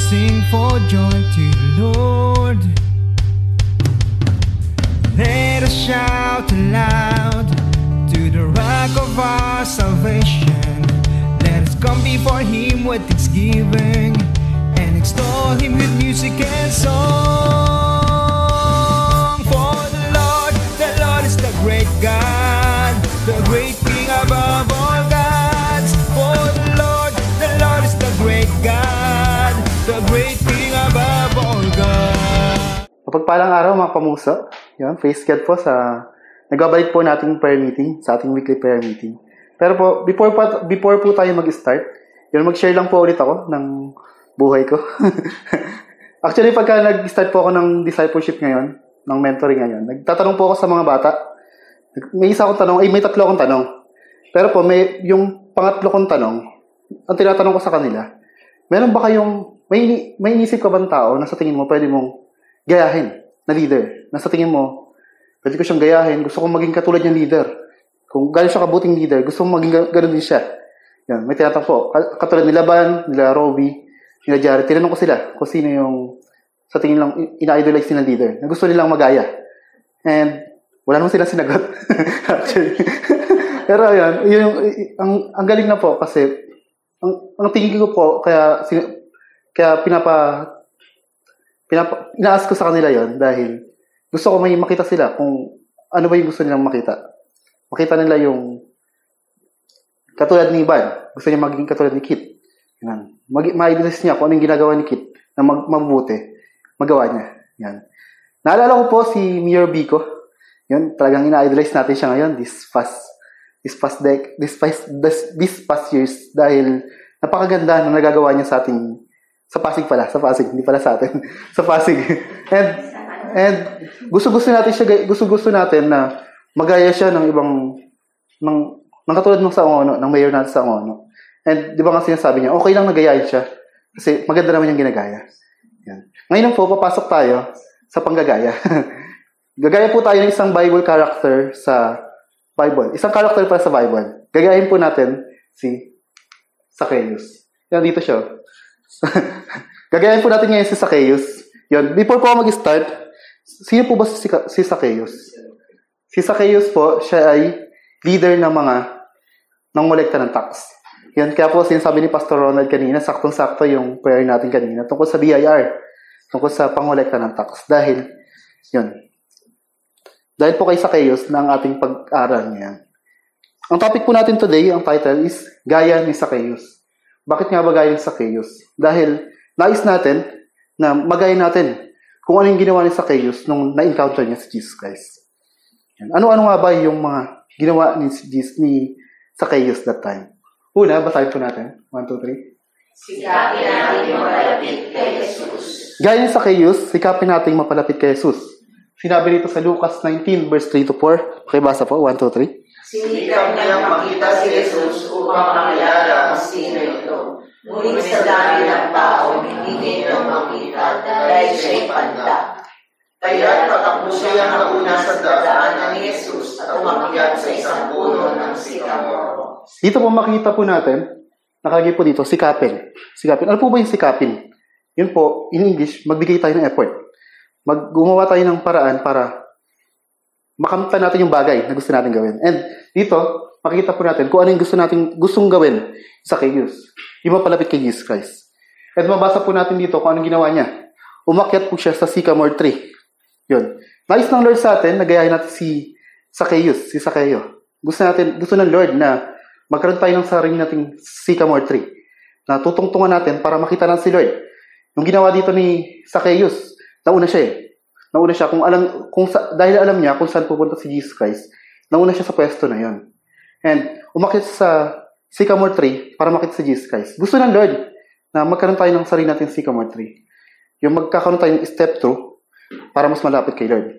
sing for joy to the Lord. Let us shout aloud to the rock of our salvation. Let us come before Him with thanksgiving and extol Him with music and song. For the Lord is the great God, the great King above all gods. For the Lord is the great God, the great King above all gods. Mapagpalang araw mga pamuso. Yan, praise God po sa nagbabalik po nating prayer meeting, sa ating weekly prayer meeting. Pero po, before po tayo mag-start, yun, mag-share lang po ulit ako ng buhay ko. Actually, pagka nag-start po ako ng discipleship ngayon, ng mentoring ngayon, nagtatanong po ako sa mga bata. May tatlo akong tanong. Pero po, yung pangatlo kong tanong, ang tinatanong ko sa kanila, meron ba kayong, may inisip ka bang tao na sa tingin mo pwede mong gayahin na leader? Na sa tingin mo, pwede ko siyang gayahin, gusto kong maging katulad niyang leader. Kung galing siya kabuting leader, gusto kong maging gano'n din siya. Yan, may tinatanong po. Katulad nila Ban, nila Robbie, nila Jared, tinanong ko sila kung sino yung sa tingin lang ina-idolize nilang leader na gusto nilang magaya. And wala naman silang sinagot. Actually. Pero yun, ang galing na po kasi ang tingin ko po, kaya ina-ask ko sa kanila yon dahil gusto ko may makita sila kung ano ba yung gusto nilang makita. Makita nila yung katulad ni Ban. Gusto niya maging katulad ni Kit. Ma-idolize niya kung ano yung ginagawa ni Kit na mabuti. Magawa niya. Yan. Naalala ko po si Mayor Bico. Yan, talagang ina-idolize natin siya ngayon this past years dahil napakaganda ng nagagawa niya sa ating sa Pasig, hindi pala sa atin. Sa Pasig. And gusto natin na magaya siya ng ibang ng katulad ng sa Angono, ng mayor natin sa Angono. And di ba nga sinasabi niya, okay lang nagayahin siya kasi maganda naman yung ginagaya. Yan. Ngayon po, papasok tayo sa panggagaya. Gagaya po tayo ng isang Bible character sa Bible. Isang character para sa Bible. Gagayahin po natin si Zacchaeus. Yan, dito siya. Gagayahin po natin ngayon si Zacchaeus. Yan. Before po mag-start, sino po ba si Zacchaeus? Si Zacchaeus po, siya ay leader ng ngolekta ng tax. Yan, kaya po sinasabi ni Pastor Ronald kanina, saktong-sakto yung prayer natin kanina tungkol sa BIR, tungkol sa pangolekta ng tax. Dahil po kay Zacchaeus na ang ating pag-aral niya. Ang topic po natin today, ang title is Gaya ni Zacchaeus. Bakit nga ba gaya ni Zacchaeus? Dahil nais natin na magaya natin kung ano yung ginawa ni Zacchaeus nung na-encounter niya si Jesus Christ. Yan. Ano-ano nga ba yung mga ginawa ni Zacchaeus that time? Una, basahin po natin. 1, 2, 3. Sikapin natin mapalapit kay Jesus. Gaya ni Zacchaeus, sikapin natin mapalapit kay Jesus. Sinabi dito sa Lucas 19, verse 3 to 4. Pakibasa po, 1, 2, 3. Sinikap niyang makita si Jesus upang makilala kung sino ito. Ngunit sa dami ng tao, hindi nito makita dahil siya'y panda. Kaya't patakbo siya nauna sa daanan ni Jesus at umakyat sa isang puno ng sikamoro. Dito po makita po natin, nakalagay po dito, sikapin. Ano po ba yung sikapin? Yun po, in English, magbigay tayo ng effort. Gumawa tayo ng paraan para makamtan natin yung bagay na gusto natin gawin. And dito, makikita po natin kung ano yung gustong gawin sa Zacchaeus. Yung mapalapit kay Jesus Christ. At mabasa po natin dito kung anong ginawa niya. Umakyat po siya sa sycamore tree. Yun. Nais ng Lord sa atin, nagayahin natin si Zacchaeus, si Zacchaeus. Gusto ng Lord na magkaroon tayo ng sarili nating sycamore tree na tutungtungan natin para makita natin si Lord. Yung ginawa dito ni Zacchaeus, nauna siya dahil alam niya kung saan pupunta si Jesus Christ, nauna siya sa pwesto na yon. And umakyat sa sycamore tree para makita si Jesus Christ. Gusto ng Lord na magkaroon tayo ng sarili nating sycamore tree. Yung magkakaroon tayo ng step through para mas malapit kay Lord.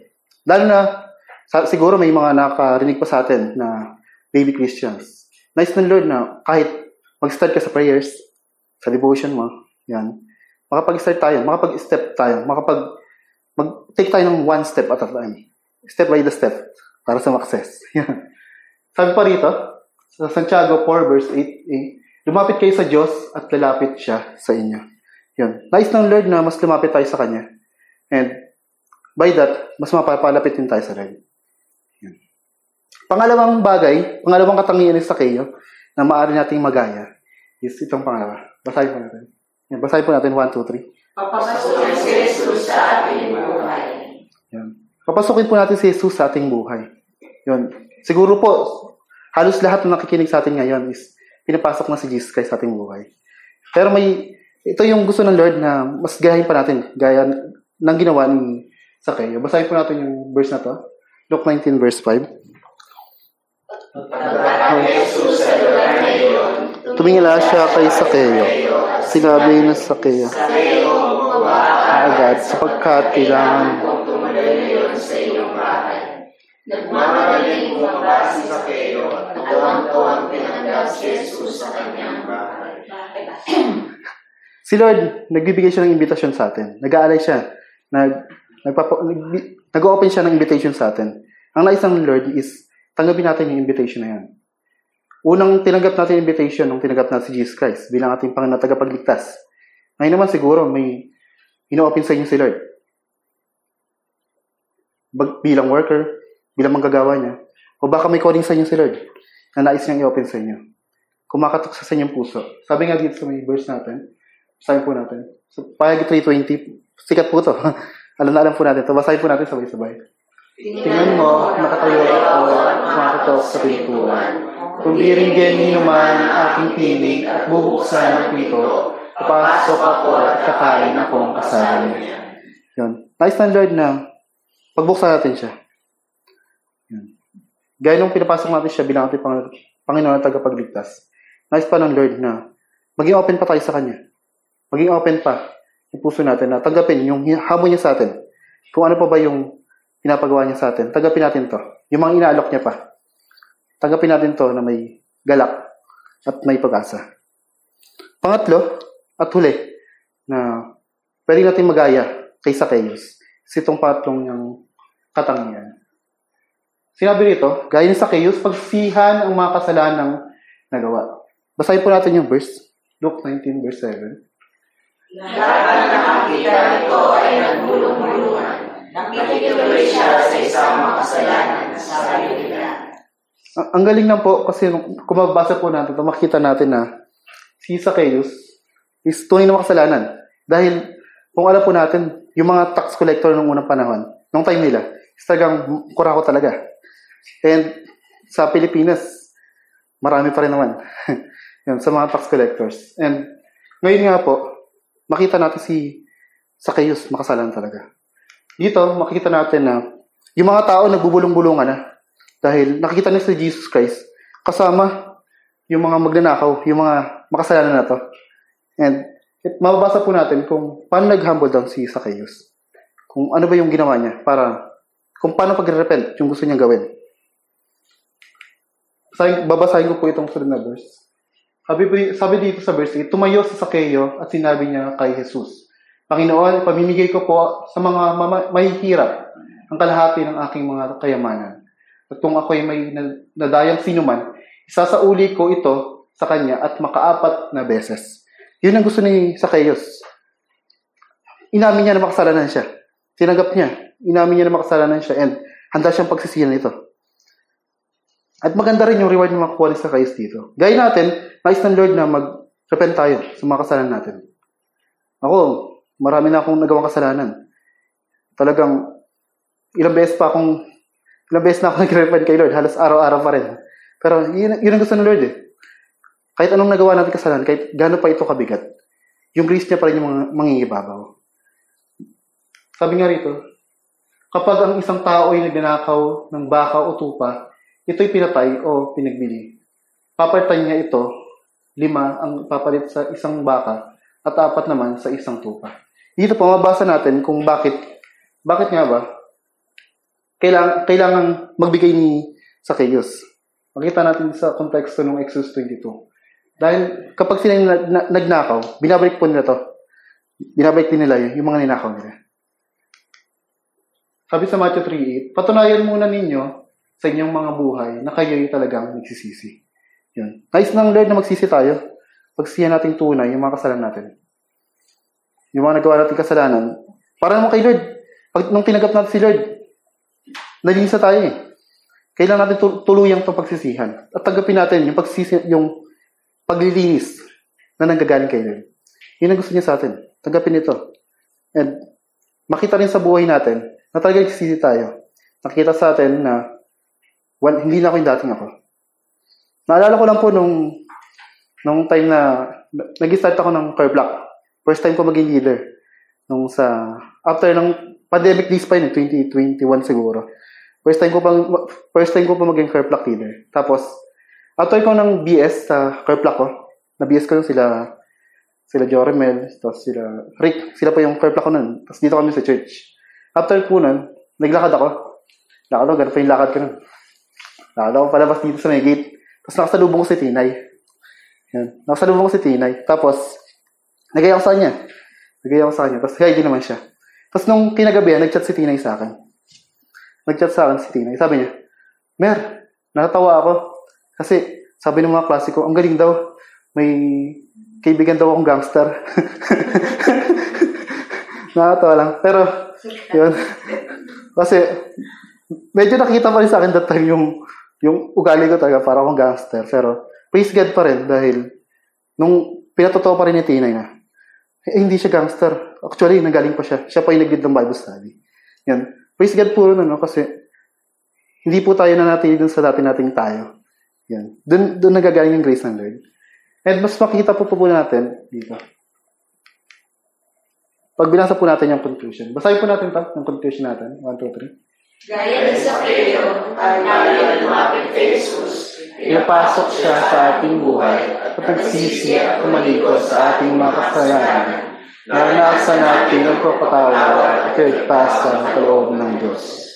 Lalo na, siguro may mga nakarinig pa sa atin na baby Christians. Nice ng Lord na kahit mag-start ka sa prayers, sa devotion mo, yan, makapag-start tayo, makapag-step tayo, mag-take tayo ng one step at a time. Step by the step para sa success. Yan. Sabi pa rito, sa Santiago 4 verse 8, lumapit kayo sa Diyos at lalapit siya sa inyo. Yun. Nais ng Lord na mas lumapit tayo sa Kanya. And by that, mas mapapalapit din tayo sa Lord. Yun. Pangalawang katangian ni Zacchaeus na maaari nating magaya is itong pangalawa. Basahin po natin. Yan, basahin po natin 1, 2, 3. Papasukin si Jesus sa ating buhay. Yan. Papasukin po natin si Jesus sa ating buhay. Yun. Siguro po, halos lahat ng nakikinig sa atin ngayon is pinapasok na si Jesus Christ sa ating buhay. Pero ito yung gusto ng Lord na mas gayahin pa natin, gaya ng ginawa ni Zacchaeus. Basahin po natin yung verse na to. Luke 19 verse 5. Tumingala siya kay Zacchaeus. Sinabi na Zacchaeus, agad sapagkat kailangan sa iyong bahay. Nagmamadaling bumaba si Zacchaeus at tuwang-tuwang pinanggap si Jesus sa kanyang bahay. Si Lord, nagbibigay siya ng invitation sa atin. Nag-aalay siya. Nag-open siya ng invitation sa atin. Ang nais ng Lord is tanggapin natin yung invitation na yan. Unang tinanggap natin yung invitation nung tinanggap natin si Jesus Christ bilang ating Panginoon at tagapagligtas. Ngayon naman siguro may ino-open sa inyo si Lord. Bilang worker, bilang manggagawa niya, o baka may calling sa inyo si Lord na nais niyang i-open sa inyo. Kumakatok sa inyong puso. Sabi nga dito sa may verse natin, basahin po natin. So, Pahayag 3:20, sikat po to. alam po natin ito. Basahin po natin sabay-sabay. Tingnan mo, nakatayo ako at kumakatok sa pintuan. Kung diringgin ninuman aking piling at bubuksan ang pinto, papasok ako at kakain akong kasama niya. Yun. Nais ng Lord na pagbuksan natin siya. Yun. Gaya nung pinapasok natin siya bilang ating Panginoon at tagapagligtas. Nais pa ng Lord na maging open pa tayo sa Kanya. Maging open pa yung puso natin na tanggapin yung hamon niya sa atin. Kung ano pa ba yung pinapagawa niya sa atin, tanggapin natin to. Yung mga inaalok niya pa. Tanggapin natin to na may galak at may pag-asa. Pangatlo, at huli, na pwede natin magaya kay Zacchaeus. Itong patlong niyang katangian. Sinabi rito, gaya ni Zacchaeus, pagsihan ang mga kasalanang nagawa. Basahin po natin yung verse, Luke 19 verse 7. Lahat na nakakita nito ay nagbulong-bulungan. Nakikituloy siya sa isang makasalanan na sabi nila. Ang galing lang po kasi kung mabasa po natin ito, makikita natin na si Zacchaeus is tunay na makasalanan. Dahil kung alam po natin, yung mga tax collector nung unang panahon, nung time nila, is talagang kurako talaga. And sa Pilipinas, marami pa rin naman yan, sa mga tax collectors. And ngayon nga po, makita natin si Zacchaeus makasalan talaga. Dito, makikita natin na yung mga tao nagbubulong-bulungan na dahil nakikita nila si Jesus Christ kasama yung mga magnanakaw, yung mga makasalanan na to. And mababasa po natin kung paano nag-humble down si Zacchaeus. Kung ano ba yung ginawa niya kung paano pag-repent yung gusto niyang gawin. Babasahin ko po itong sunod na verse. Sabi dito sa verse 8, tumayo si Zacchaeus at sinabi niya kay Jesus, Panginoon, pamimigay ko po sa mga mahihirap ang kalahati ng aking mga kayamanan. At kung ako'y may nadayang sinuman, isasauli ko ito sa kanya at makaapat na beses. Yun ang gusto ni Zacchaeus. Inamin niya na makasalanan siya. Tinanggap niya. Inamin niya na makasalanan siya and handa siyang pagsisihan nito. At maganda rin yung reward na makuha ni Zacchaeus dito. Gaya natin, nais ng Lord na mag-repent tayo sa mga kasalanan natin. Ako, marami na akong nagawang kasalanan. Talagang, ilang beses na ako nag-repent kay Lord. Halos araw-araw pa rin. Pero yun ang gusto ng Lord eh. Kahit anong nagawa natin kasalanan, kahit gaano pa ito kabigat, yung grace niya pa rin yung mangingibabaw. Sabi nga rito, kapag ang isang tao ay nagnanakaw ng baka o tupa, ito'y pinatay o pinagbili. Papalitan niya ito, 5 ang papalit sa isang baka at 4 naman sa isang tupa. Dito po, mabasa natin kung bakit nga ba kailangan magbigay ni Zacchaeus. Makita natin sa konteksto ng Exodus 22. Dahil kapag sila nagnakaw, binabalik po nila to. Binabalik din nila yung mga ninakaw nila. Sabi sa Matthew 3:8, patunayan muna ninyo sa inyong mga buhay na kayo'y talagang nagsisisi. Yun. Nais ng Lord na magsisi tayo. Pagsiyan natin tunay yung mga kasalanan natin. yung mga nagawa natin kasalanan, para naman kay Lord. Nung tinanggap natin si Lord, nalinis na tayo eh. Kailangan natin tuluyang itong pagsisihan. At tanggapin natin yung paglilinis na nanggagaling kay Lord. Yun ang gusto niya sa atin. Tanggapin ito. And makita rin sa buhay natin na talagang nagsisisi tayo. Nakita sa atin na hindi na ako yung dating ako. Naalala ko lang po nung time na nag-start ako ng Core Block. First time ko maging leader. After ng pandemic days pa yun, 2021 siguro. First time ko pa maging Core Block leader. Tapos, after ko ng BS sa Core Block ko, na-BS ko yung sila Joremel, tapos sila Rick, sila pa yung Core Block ko nun. Tapos dito kami sa church. After po nun, naglakad ako. Ganun pa yung lakad ko nun. Lakad ako palabas dito sa may gate. Tapos nakasalubong ko si Tinay. Yan. Nakasalubong ko si Tinay. Tapos, nagaya ako sa kanya. Tapos, kaya din naman siya. Tapos nung kinagabihan, nag-chat si Tinay sa akin. Sabi niya, Mer, natatawa ako. Kasi, sabi ng mga klase ko, ang galing daw. May kaibigan daw akong gangster. Nakatawa lang. Pero, yun. Kasi, medyo nakita pa rin sa akin that time yung ugali ko talaga para akong gangster. Pero, praise God pa rin dahil nung pinatotoo pa rin ni Tinay na, hindi siya gangster. Actually, nanggaling pa siya. Siya pa yung nag-lead ng Bible study. Yan. Praise God po rin, kasi hindi po tayo nanatili dun sa dati nating tayo. Yan. Doon nagagaling yung grace ng Lord. And mas makikita po natin dito. Pag binasa po natin yung conclusion. Basahin po natin yung conclusion natin. 1, 2, 3. Gaya ni Sakeo, ang ngayon lumapit kay Jesus, Pinapasok siya sa ating buhay at nagsisi at kumalikot sa ating mga kasalanan. Naranasan natin ang pagpapatawa at kaligtasan sa loob ng Diyos.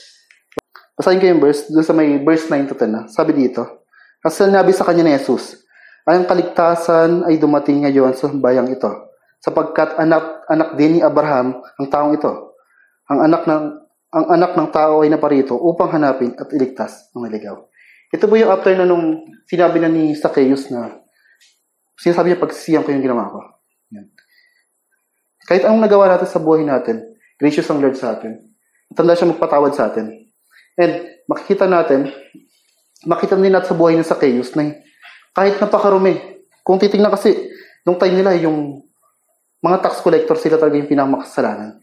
Basahin ko yung verse, doon sa may verse 9 to 10. Sabi dito, kasi sinabi sa kanya ni Jesus, ang kaligtasan ay dumating ngayon sa bayang ito, sapagkat anak din ni Abraham ang taong ito. Ang anak ng tao ay naparito upang hanapin at iligtas ang naligaw. Ito po yung after na nung sinabi na ni Zacchaeus na sinasabi niya pagsisiyan ko yung ginawa ko. Yan. Kahit anong nagawa natin sa buhay natin, gracious ang Lord sa atin. Tanda siya magpatawad sa atin. And makita din natin sa buhay ni Zacchaeus na kahit napakarumi. Kung titingnan kasi, nung time nila, yung mga tax collector, sila talaga yung pinakamakasalanan.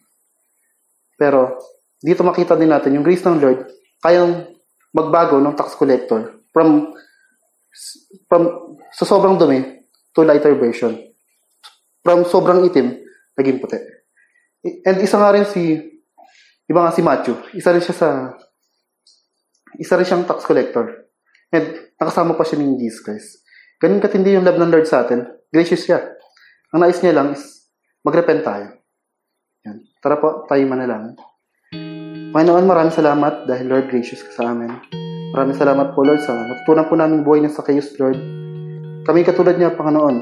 Pero, dito makita din natin yung grace ng Lord, kayang magbago ng tax collector from sa sobrang dumi to lighter version. From sobrang itim, naging puti. And isa nga si Matthew, isa rin siyang tax collector. And nakasama pa siya ni Jesus Christ. Ganun katindi yung love ng Lord sa atin. Gracious siya. Ang nais niya lang is mag-repent tayo. Yan. Tara po, tayo manalangin. Panginoon, maraming salamat dahil Lord, gracious ka sa amin. Maraming salamat po, Lord, sa natutunan po namin buhay ng Zacchaeus, Lord. Kami katulad niya, Panginoon.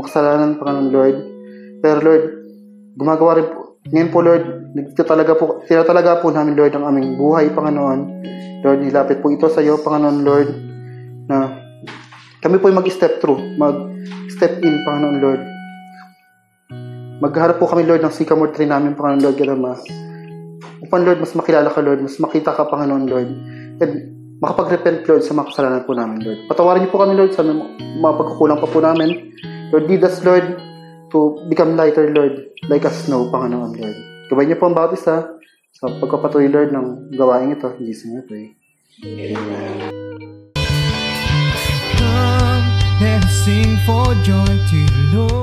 Makasalanan, Panginoon, Lord. Pero, Lord, gumagawa rin po. Ngayon po, Lord, tinatalaga po namin, Lord, ang aming buhay, Panginoon. Lord, nilapit po ito sa iyo, Panginoon, Lord, na kami po yung mag-step through, mag-step in, Panginoon, Lord. Magharap po kami, Lord, ng sycamore tree namin, Panginoon, Lord, Gadama. Upang, Lord, mas makilala ka, Lord, mas makita ka, Panginoon, Lord, and makapag-repent, Lord, sa mga kasalanan po namin, Lord. Patawarin niyo po kami, Lord, sa mga pagkukulang pa po namin. Lord, lead us, Lord, to become lighter, Lord, like as snow, Panginoon, Lord. Gabay niyo po ang bawat isa sa pagkapatuloy, Lord, ng gawain ito. In Jesus' name we pray. Amen. Come, let us sing for joy to the Lord.